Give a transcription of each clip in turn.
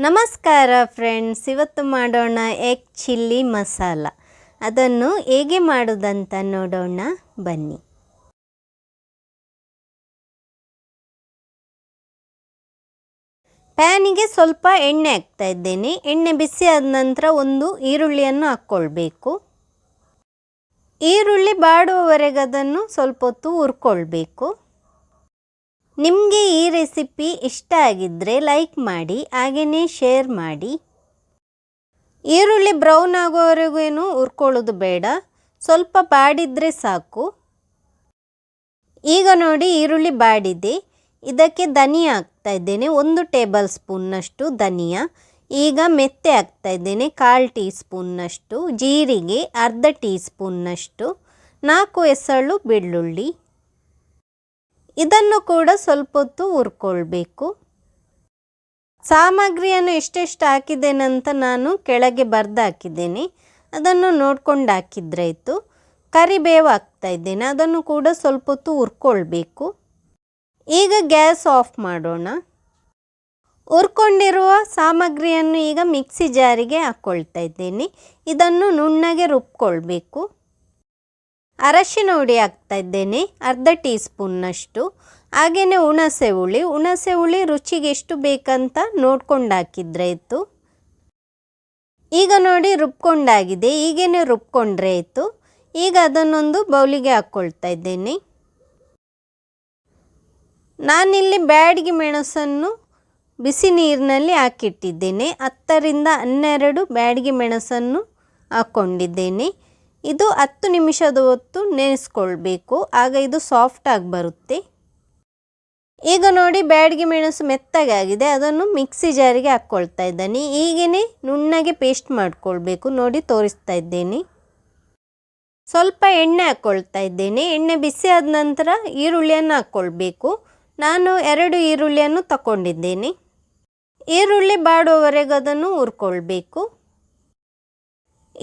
ನಮಸ್ಕಾರ ಫ್ರೆಂಡ್ಸ್, ಇವತ್ತು ಮಾಡೋಣ ಎಗ್ ಚಿಲ್ಲಿ ಮಸಾಲ. ಅದನ್ನು ಹೇಗೆ ಮಾಡೋದಂತ ನೋಡೋಣ ಬನ್ನಿ. ಪ್ಯಾನಿಗೆ ಸ್ವಲ್ಪ ಎಣ್ಣೆ ಹಾಕ್ತಾ ಇದ್ದೇನೆ. ಎಣ್ಣೆ ಬಿಸಿ ಆದ ನಂತರ ಒಂದು ಈರುಳ್ಳಿಯನ್ನು ಹಾಕ್ಕೊಳ್ಬೇಕು. ಈರುಳ್ಳಿ ಬಾಡುವವರೆಗೆ ಅದನ್ನು ಸ್ವಲ್ಪ ಹೊತ್ತು ಹುರ್ಕೊಳ್ಬೇಕು. ನಿಮಗೆ ಈ ರೆಸಿಪಿ ಇಷ್ಟ ಆಗಿದ್ದರೆ ಲೈಕ್ ಮಾಡಿ, ಹಾಗೆಯೇ ಶೇರ್ ಮಾಡಿ. ಈರುಳ್ಳಿ ಬ್ರೌನ್ ಆಗೋವರೆಗೂ ಹುರ್ಕೊಳ್ಳೋದು ಬೇಡ, ಸ್ವಲ್ಪ ಬಾಡಿದ್ರೆ ಸಾಕು. ಈಗ ನೋಡಿ ಈರುಳ್ಳಿ ಬಾಡಿದೆ. ಇದಕ್ಕೆ ಧನಿಯಾ ಹಾಕ್ತಾ ಇದ್ದೇನೆ, 1 ಟೇಬಲ್ ಸ್ಪೂನ್ನಷ್ಟು ಧನಿಯಾ. ಈಗ ಮೆಂತೆ ಹಾಕ್ತಾ ಇದ್ದೇನೆ, 1/4 ಟೀ ಸ್ಪೂನ್ನಷ್ಟು. ಜೀರಿಗೆ ಅರ್ಧ ಟೀ ಸ್ಪೂನ್ನಷ್ಟು. 4 ಎಸಳು ಬೆಳ್ಳುಳ್ಳಿ. ಇದನ್ನು ಕೂಡ ಸ್ವಲ್ಪ ಹೊತ್ತು ಹುರ್ಕೊಳ್ಬೇಕು. ಸಾಮಗ್ರಿಯನ್ನು ಎಷ್ಟೆಷ್ಟು ಹಾಕಿದ್ದೇನಂತ ನಾನು ಕೆಳಗೆ ಬರೆದು ಹಾಕಿದ್ದೇನೆ, ಅದನ್ನು ನೋಡ್ಕೊಂಡು ಹಾಕಿದ್ರಾಯಿತು. ಕರಿಬೇವು ಹಾಕ್ತಾ ಇದ್ದೇನೆ, ಅದನ್ನು ಕೂಡ ಸ್ವಲ್ಪ ಹೊತ್ತು ಹುರ್ಕೊಳ್ಬೇಕು. ಈಗ ಗ್ಯಾಸ್ ಆಫ್ ಮಾಡೋಣ. ಹುರ್ಕೊಂಡಿರುವ ಸಾಮಗ್ರಿಯನ್ನು ಈಗ ಮಿಕ್ಸಿ ಜಾರಿಗೆ ಹಾಕ್ಕೊಳ್ತಾ ಇದ್ದೇನೆ. ಇದನ್ನು ನುಣ್ಣಗೆ ರುಬ್ಕೊಳ್ಬೇಕು. ಅರಶಿನ ಹುಡಿ ಹಾಕ್ತಾ ಇದ್ದೇನೆ, ಅರ್ಧ ಟೀ ಸ್ಪೂನ್ನಷ್ಟು. ಹಾಗೆಯೇ ಹುಣಸೆ ಹುಳಿ ರುಚಿಗೆ ಎಷ್ಟು ಬೇಕಂತ ನೋಡ್ಕೊಂಡು ಹಾಕಿದ್ರಾಯಿತು. ಈಗ ನೋಡಿ ರುಬ್ಕೊಂಡಾಗಿದೆ, ಹೀಗೇ ರುಬ್ಕೊಂಡ್ರೆ ಆಯಿತು. ಈಗ ಅದನ್ನೊಂದು ಬೌಲಿಗೆ ಹಾಕ್ಕೊಳ್ತಾ ಇದ್ದೇನೆ. ನಾನಿಲ್ಲಿ ಬ್ಯಾಡಗಿ ಮೆಣಸನ್ನು ಬಿಸಿ ನೀರಿನಲ್ಲಿ ಹಾಕಿಟ್ಟಿದ್ದೇನೆ. 10ರಿಂದ 12 ಬ್ಯಾಡಗಿ ಮೆಣಸನ್ನು ಹಾಕ್ಕೊಂಡಿದ್ದೇನೆ. ಇದು 10 ನಿಮಿಷದ ಹೊತ್ತು ನೆನೆಸ್ಕೊಳ್ಬೇಕು, ಆಗ ಇದು ಸಾಫ್ಟಾಗಿ ಬರುತ್ತೆ. ಈಗ ನೋಡಿ ಬ್ಯಾಡಗಿ ಮೆಣಸು ಮೆತ್ತಗಾಗಿದೆ, ಅದನ್ನು ಮಿಕ್ಸಿ ಜಾರಿಗೆ ಹಾಕ್ಕೊಳ್ತಾ ಇದ್ದೇನೆ. ಹೀಗೇ ನುಣ್ಣಗೆ ಪೇಸ್ಟ್ ಮಾಡ್ಕೊಳ್ಬೇಕು. ನೋಡಿ ತೋರಿಸ್ತಾ ಇದ್ದೇನೆ. ಸ್ವಲ್ಪ ಎಣ್ಣೆ ಹಾಕ್ಕೊಳ್ತಾ ಇದ್ದೇನೆ. ಎಣ್ಣೆ ಬಿಸಿ ಆದ ನಂತರ ಈರುಳ್ಳಿಯನ್ನು ಹಾಕ್ಕೊಳ್ಬೇಕು. ನಾನು 2 ಈರುಳ್ಳಿಯನ್ನು ತಗೊಂಡಿದ್ದೇನೆ. ಈರುಳ್ಳಿ ಬಾಡುವವರೆಗೆ ಅದನ್ನು ಹುರ್ಕೊಳ್ಬೇಕು.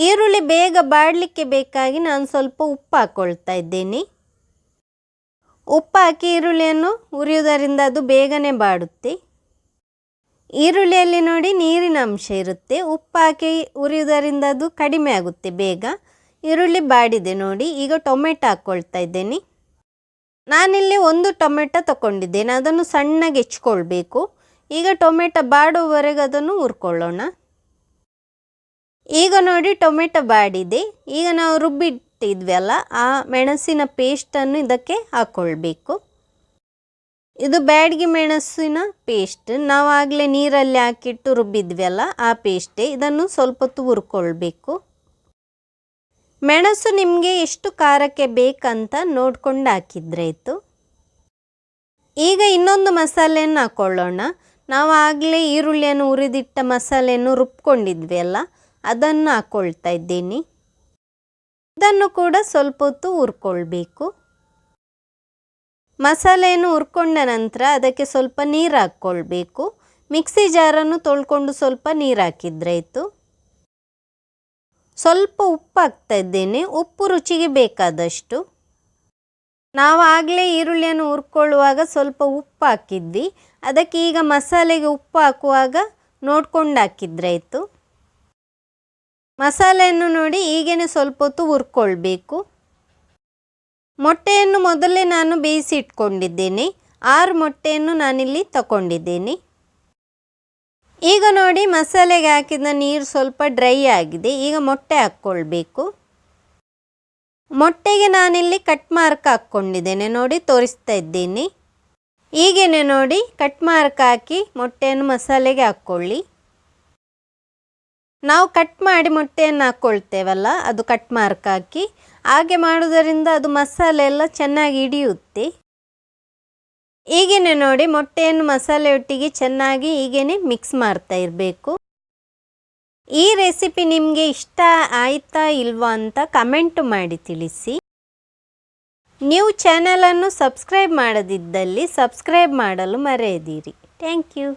ಈರುಳ್ಳಿ ಬೇಗ ಬಾಡಲಿಕ್ಕೆ ಬೇಕಾಗಿ ನಾನು ಸ್ವಲ್ಪ ಉಪ್ಪು ಹಾಕ್ಕೊಳ್ತಾ ಇದ್ದೇನೆ. ಉಪ್ಪು ಹಾಕಿ ಈರುಳ್ಳಿಯನ್ನು ಹುರಿಯುವುದರಿಂದ ಅದು ಬೇಗನೆ ಬಾಡುತ್ತೆ. ಈರುಳ್ಳಿಯಲ್ಲಿ ನೋಡಿ ನೀರಿನ ಅಂಶ ಇರುತ್ತೆ, ಉಪ್ಪು ಹಾಕಿ ಹುರಿಯುವುದರಿಂದ ಅದು ಕಡಿಮೆ ಆಗುತ್ತೆ ಬೇಗ. ಈರುಳ್ಳಿ ಬಾಡಿದೆ ನೋಡಿ. ಈಗ ಟೊಮೆಟೊ ಹಾಕ್ಕೊಳ್ತಾ ಇದ್ದೇನೆ. ನಾನಿಲ್ಲಿ 1 ಟೊಮೆಟೊ ತಗೊಂಡಿದ್ದೇನೆ, ಅದನ್ನು ಸಣ್ಣಗೆ ಹೆಚ್ಕೊಳ್ಬೇಕು. ಈಗ ಟೊಮೆಟೊ ಬಾಡುವವರೆಗೆ ಅದನ್ನು ಹುರ್ಕೊಳ್ಳೋಣ. ಈಗ ನೋಡಿ ಟೊಮೆಟೊ ಬಾಡಿದೆ. ಈಗ ನಾವು ರುಬ್ಬಿಟ್ಟಿದ್ವಲ್ಲ ಆ ಮೆಣಸಿನ ಪೇಸ್ಟನ್ನು ಇದಕ್ಕೆ ಹಾಕ್ಕೊಳ್ಬೇಕು. ಇದು ಬ್ಯಾಡಗಿ ಮೆಣಸಿನ ಪೇಸ್ಟ್, ನಾವು ಆಗಲೇ ನೀರಲ್ಲಿ ಹಾಕಿಟ್ಟು ರುಬ್ಬಿದ್ವಲ್ಲ ಆ ಪೇಸ್ಟೇ. ಇದನ್ನು ಸ್ವಲ್ಪ ಹೊತ್ತು ಹುರ್ಕೊಳ್ಬೇಕು. ಮೆಣಸು ನಿಮಗೆ ಎಷ್ಟು ಖಾರಕ್ಕೆ ಬೇಕಂತ ನೋಡ್ಕೊಂಡು ಹಾಕಿದ್ರಾಯಿತು. ಈಗ ಇನ್ನೊಂದು ಮಸಾಲೆಯನ್ನು ಹಾಕ್ಕೊಳ್ಳೋಣ. ನಾವು ಆಗಲೇ ಈರುಳ್ಳಿಯನ್ನು ಹುರಿದಿಟ್ಟ ಮಸಾಲೆಯನ್ನು ರುಬ್ಕೊಂಡಿದ್ವಿ ಅಲ್ಲ, ಅದನ್ನು ಹಾಕ್ಕೊಳ್ತಾ ಇದ್ದೀನಿ. ಇದನ್ನು ಕೂಡ ಸ್ವಲ್ಪ ಹೊತ್ತು ಹುರ್ಕೊಳ್ಬೇಕು. ಮಸಾಲೆಯನ್ನು ಹುರ್ಕೊಂಡ ನಂತರ ಅದಕ್ಕೆ ಸ್ವಲ್ಪ ನೀರು ಹಾಕ್ಕೊಳ್ಬೇಕು. ಮಿಕ್ಸಿ ಜಾರನ್ನು ತೊಳ್ಕೊಂಡು ಸ್ವಲ್ಪ ನೀರು ಹಾಕಿದ್ರಾಯಿತು. ಸ್ವಲ್ಪ ಉಪ್ಪು ಹಾಕ್ತಾ ಇದ್ದೇನೆ, ಉಪ್ಪು ರುಚಿಗೆ ಬೇಕಾದಷ್ಟು. ನಾವು ಆಗಲೇ ಈರುಳ್ಳಿಯನ್ನು ಹುರ್ಕೊಳ್ಳುವಾಗ ಸ್ವಲ್ಪ ಉಪ್ಪು ಹಾಕಿದ್ವಿ, ಅದಕ್ಕೆ ಈಗ ಮಸಾಲೆಗೆ ಉಪ್ಪು ಹಾಕುವಾಗ ನೋಡ್ಕೊಂಡು ಹಾಕಿದ್ರಾಯಿತು. ಮಸಾಲೆಯನ್ನು ನೋಡಿ ಹೀಗೇ ಸ್ವಲ್ಪ ಹೊತ್ತು ಹುರ್ಕೊಳ್ಬೇಕು. ಮೊಟ್ಟೆಯನ್ನು ಮೊದಲೇ ನಾನು ಬೇಯಿಸಿ ಇಟ್ಕೊಂಡಿದ್ದೇನೆ. 6 ಮೊಟ್ಟೆಯನ್ನು ನಾನಿಲ್ಲಿ ತಗೊಂಡಿದ್ದೇನೆ. ಈಗ ನೋಡಿ ಮಸಾಲೆಗೆ ಹಾಕಿದ ನೀರು ಸ್ವಲ್ಪ ಡ್ರೈ ಆಗಿದೆ. ಈಗ ಮೊಟ್ಟೆ ಹಾಕ್ಕೊಳ್ಬೇಕು. ಮೊಟ್ಟೆಗೆ ನಾನಿಲ್ಲಿ ಕಟ್ ಮಾರ್ಕ್ ಹಾಕ್ಕೊಂಡಿದ್ದೇನೆ, ನೋಡಿ ತೋರಿಸ್ತಾ ಇದ್ದೇನೆ. ಹೀಗೇ ನೋಡಿ ಕಟ್ ಮಾರ್ಕ್ ಹಾಕಿ ಮೊಟ್ಟೆಯನ್ನು ಮಸಾಲೆಗೆ ಹಾಕ್ಕೊಳ್ಳಿ. ನಾವು ಕಟ್ ಮಾಡಿ ಮೊಟ್ಟೆಯನ್ನು ಹಾಕ್ಕೊಳ್ತೇವಲ್ಲ, ಅದು ಕಟ್ ಮಾರ್ಕ್ ಹಾಕಿ. ಹಾಗೆ ಮಾಡೋದರಿಂದ ಅದು ಮಸಾಲೆ ಎಲ್ಲ ಚೆನ್ನಾಗಿ ಹಿಡಿಯುತ್ತೆ. ಹೀಗೇ ನೋಡಿ ಮೊಟ್ಟೆಯನ್ನು ಮಸಾಲೆ ಒಟ್ಟಿಗೆ ಚೆನ್ನಾಗಿ ಹೀಗೇ ಮಿಕ್ಸ್ ಮಾಡ್ತಾ ಇರಬೇಕು. ಈ ರೆಸಿಪಿ ನಿಮಗೆ ಇಷ್ಟ ಆಯ್ತಾ ಇಲ್ವಾ ಅಂತ ಕಮೆಂಟ್ ಮಾಡಿ ತಿಳಿಸಿ. ನೀವು ಚಾನಲನ್ನು ಸಬ್ಸ್ಕ್ರೈಬ್ ಮಾಡದಿದ್ದಲ್ಲಿ ಸಬ್ಸ್ಕ್ರೈಬ್ ಮಾಡಲು ಮರೆಯದಿರಿ. Thank you.